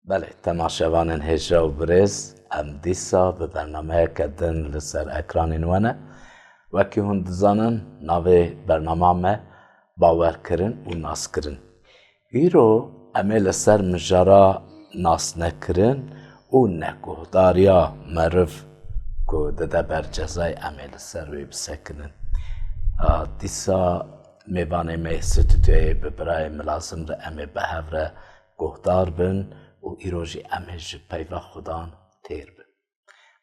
بله تماشاوان هجرة و برز ام دیسا به برنامه کدن لسر اکران نوانه وکی هون دزانن ناوی برنامه ما باور کرن و ناس کرن ایرو امی لسر مجارا ناس نکرن و نگهداریا مرف که دده بر جزای امی لسر وی بسکنن دیسا میوانه می ستوتوی ببرای ملازم را امی به هفره گهدار بن و ایروژی امه جی پیوه خودان تیر بن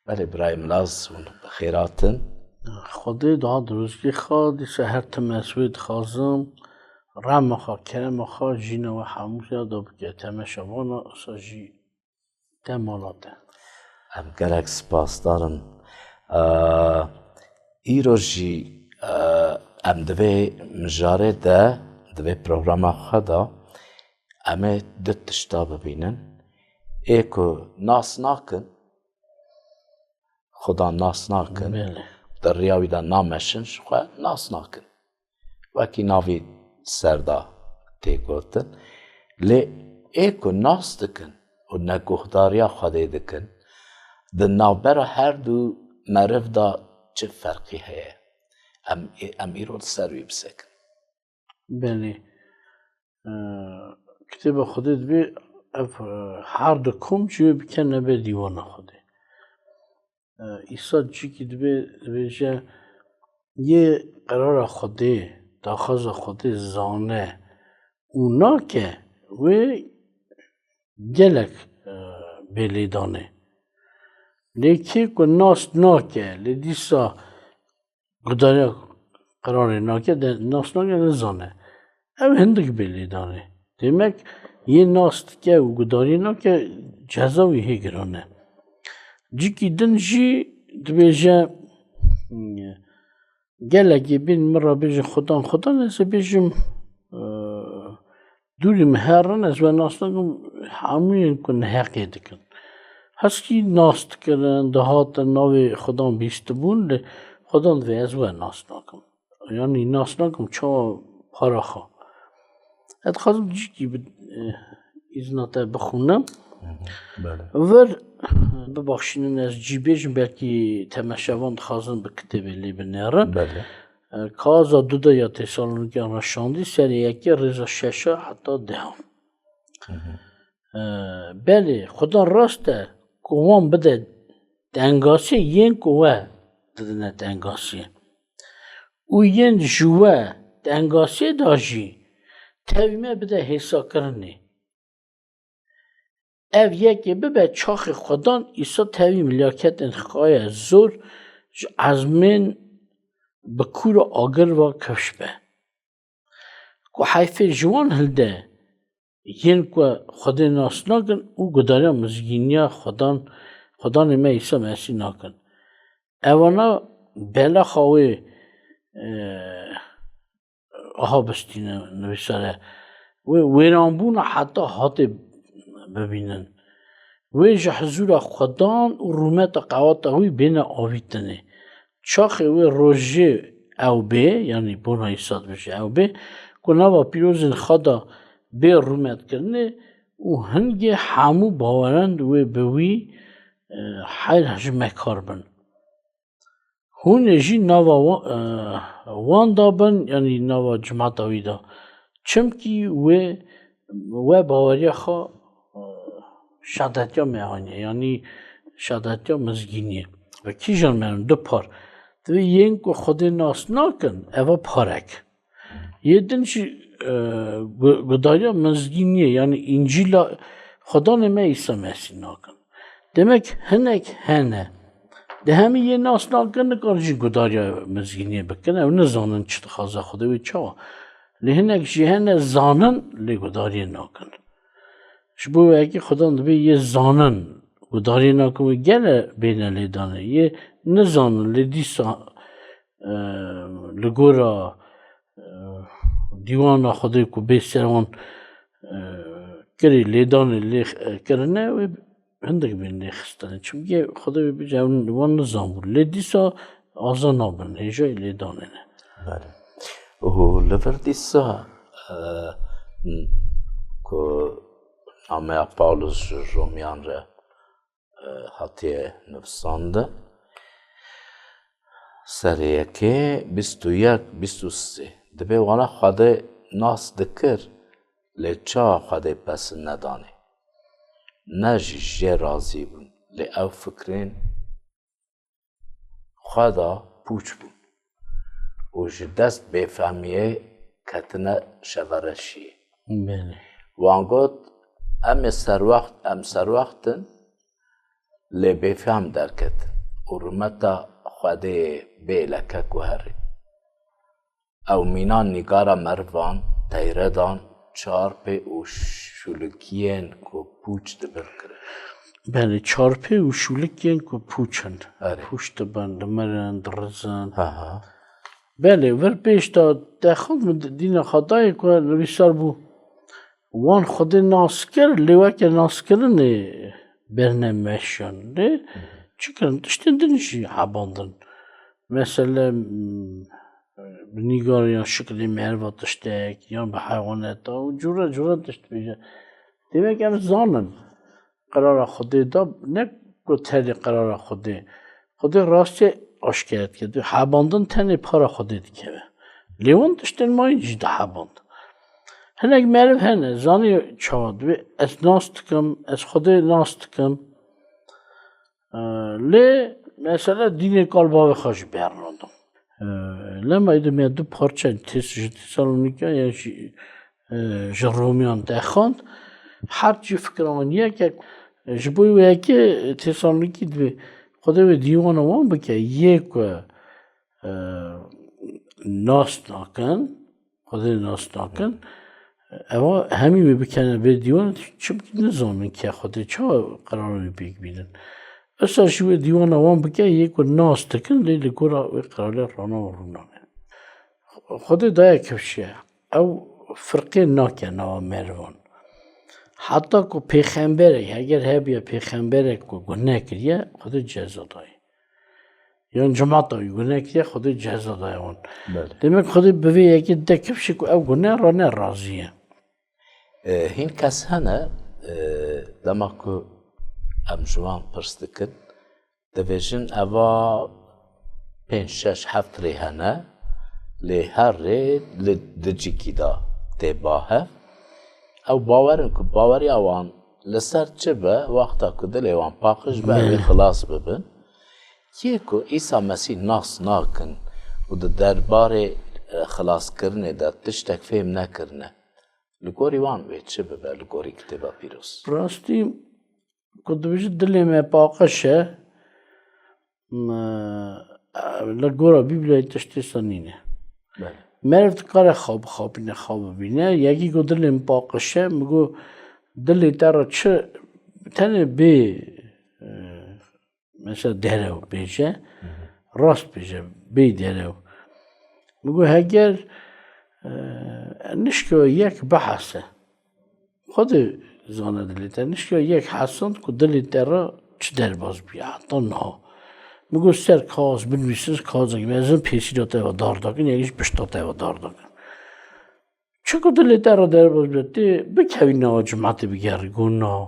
بله برای ملاز و خیراتن خودی داد روزگی خوادی سهر تمسوید خازم رم خواه کرم خواه جینه و حموز یادو بگه تمشوانا ساجی تمالاته ام گرک سپاس دارم ایروژی ام دوی مجاره ده دوی پروگرام خدا امه دو تشتا ببینن ایکو ناس ناکن خدا ناس ناکن در ریاوی دا نامشن شخواه ناس ناکن وکی ناوی سردا تیگوتن لی ایکو ناس دکن و نگهداریا خواده دکن ده نابرا هر دو مرف دا چه فرقی هیه ام ایرو سروی بسکن بله کتاب خودت بی هر دو کم چیو بکنه به دیوان خوده ایسا چی که بیشه یه قرار خوده داخل خوده زانه اونا که و گلک بلیدانه لیکی که ناس ناکه لیدیسا گداری قرار ناکه ناس ناکه نزانه او هندک بلیدانه demek یه ناست که و گداری ناکه جزاوی هگرانه جیکی دن جی دبیجه گلگی بین مرا بیجه خودان از بیجم دوری مهران از و ناست ناکم همین کن حقی دکن هستی ناست کردن دهات ناوی خودان بیست بون خودان دوی از و ناست ناکم یعنی ناست ناکم چا پاراخا خواستم جیکی ایزناته بخونم ور ببخشینن از جیبیجم بلکی تمشوان خواستم به کتبه لی بنیرن کازا دودا یا تسالونیکی رشاندی سری یکی رزا ششا حتی دهم بله خدا راسته کوان بده دنگاسی ین کوه دادنه دنگاسی او ین جوه دنگاسی داجی تevime bide hesa kirine. Ev yekê bibe çaxê xwedan îsa tevî milaketên xaya zor ji ezmên bi kûra agir ve kevş be. Ku heyfê ji wan hilde yên ku Xwedê nas nakin û gudariya mizgîniya xwedanê me îsa mesî nakin. Evana belaxa wê aha bistîne nivîsare wê wêranbûna heta hatê bibînin wê ji hizûra xwedan û rûmeta qewata wî bêne avîtinê çaxê wê rojê ew bê yanî bona îsa dibêje ew bê ku nava pîrozên xada bê rûmetkirinê û hingê hemû bawerand wê bi wî heyr ji mekar bin hûn ê jî nava wan dabin yanî nava cemata wî da çimkî wê baweriya xwe şadetiya mehanî yanî şadetiya mizgînî ve kîjan me du par divê yên ku Xwedê nas nakin eva parek yê din jî gudariya mizgîniyê yanî încîla xwedanê me îsa mesî nakin demek hinek hene de hemî yê nas nakin nikare jî gudariya mizgîniyê bikin ew nizanin çi dixwaze Xwedê wê çawa lê hinek jî hene zanin lê gudariyê nakin ji bo wekî xwedan dibe yê zanin gudariyê nakin wê gele bêne lêdanê yê nizanin lê dîsa li gora dîwana Xwedê ku bê ser wan kirî lêdanê lê kirine wê hindek bên lê xistinê çimkî Xwedê wê bêje ew wan nizanbû lê dîsa aza nabin hêjayê lêdanê ne و li vir dîsa ku نامه پاولوس رومیان را هاتیه نفسانده سری یکی 21-23 دبی وانا خواده ناس دکر لی چا خواده پس ندانی نجی جه رازی بون لی او فکرین خواده پوچ بون و جی دست بفهمیه کتنه شورشیه بله وانگوت ام سر وقتن لی بفهم درکت و رمتا خواده بیلکه کوهری او مینان نگارا مروان تیردان چارپه و شلکین کو پوچ دبر کرد بله چارپه و شولکین که پوچند آره. پوشت بند مرند رزن ها بله ور پیش تا دخل دین خدای که نویسار بو وان خود ناسکر لیوه که ناسکرن برنامهشان نه چیکن işte دنشی حباندن مثلا بنیگار یا شکلی مروا تشتک یا به حیوانات و جورا تشت بیشه demek yani zanın karara خودی da ne göteri karara خودی rastça aşkert ki habandın tane para خودی dike لیون داشتن ما اینجی ده haband هنگ مرف هنه زانی چاد و از ناستکم از خودی ناستکم لی مثلا دین قلبا و خوش برنادم لما ایدم یا دو پارچه تسالونیکا یا جرومیان دخاند هر چی فکرانیه که جبوی و یکی تسالونیکی دوی خدا و دیوان وان بکه یک ناست ناکن خدا ناست ناکن اما همی بکنه به دیوان چه بگید نزانن که خدا چه قراری بیگ بیدن اصلا شوی دیوان وان بکه یک ناست کن لیلی گورا و قرار رانا و رونا خدا دایه کفشه او فرقی ناکه نوا مروان حتی که پیغمبره اگر هبیه پیغمبره که گناه کریه خدا جزا دای یعنی جماعت دای گناه کریه خدا جزا دای اون demek خدا بوی یکی دکفشه که او گناه را نه راضیه هین کس هنه دما که ام جوان پرستکن دویجن اوا 5-6-7 ری هنه لی هر ری لدجیکی دا تباهه او باورن که باوری اوان لسر چه به وقتا که دل اوان پاکش به اوی خلاص ببن یه که عیسی مسیح ناس ناکن و دربار خلاص کرنه دا تشتک فهم نکرنه لگوری وان به چه به لگوری کتبا پیروز راستی کد بیش دلی می پاکشه لگورا بیبلی تشتی سنینه مرد کار خواب بینه یکی که دلی می پاکشه میگو دلی تر چه تنه بی مثلا درو بیشه راست بیشه بی درو میگو اگر نشکو یک بحثه خود زانه دلیت نشکو یک حسن که دلیت را چه در باز بیا حتی نه میگو سر کاز بنویسیز کازه که میزن پیسی داته و دار داکن یکیش بشتاته و دار داکن چکو دلیت را در باز بیاده بکوی نه جماعت بگری گون نه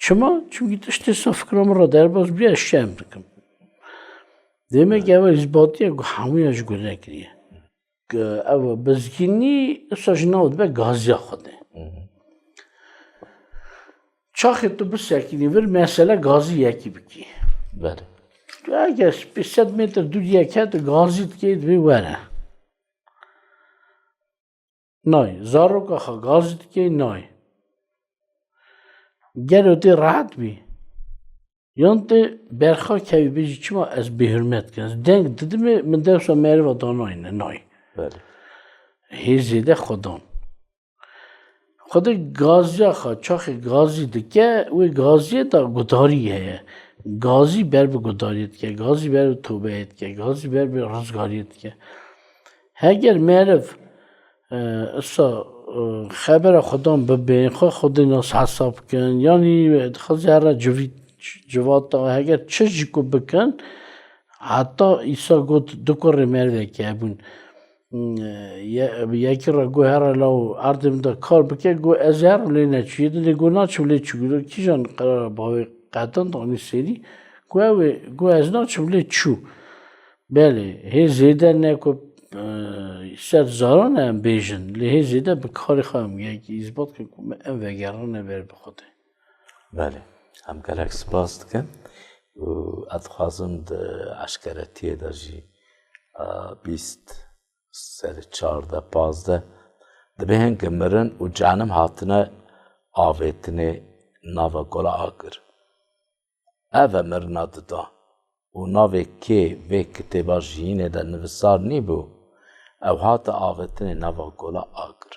چما؟ چونکه تشتی سفکرام را در باز بیا اشیم دکم demek ev izbatiye hamıya ji gune kiriye. Ev bizginî esa ji nav dibe gaziya Xwedê. Çaxê tu bisekînî vir mesele gazî yekî bikî. بله Eger 100 metr dûriyek hete gazî dikê divê were. Nay, zaroka xwe gazî dikê nay. Gel ötê rahat bî. Yan te berxa kevî bêjî çima ez bêhurmet kirim. Ez deng didimê min dewsa meriva danayîne nay. بله Hêzê de Xwedan. Xwedê gaziya xwe çaxê gazî dike wê gaziyê da gudarî heye. Gazî ber bi gudariyê dike, gazî ber bi tûbeyê dike, gazî ber bi rizgariyê dike. Heger meriv esa xebera Xwedan bibe, xwe Xwedê nas hesab bikin, yanî dixwaze here civata heger çi jî ku bikin, heta îsa got du kurê merivekî hebûn. یکی را گو هر لو اردم دا کار بکه گو ازهر لی نچو یه دلی گو ناچو لی چو گو کی جان قرار باوی قطعا دانی سری گو از ناچو لی چو بله هی زیده نکو سر زاران هم بیجن لی هی زیده به کاری خواهم یکی اثبات که ام وگرانه بر بخوده بله هم گلک سپاس دکن و ادخوازم ده عشکرتیه دا جی 20 سر 14 15 دبهن گمرن و جانم هاتنه آویتنه ناوا گولا آگر اوه مرنا ددا و ناوی که وی کتبا جینه ده نویسار نی بو او هات آویتنه ناوا گولا آگر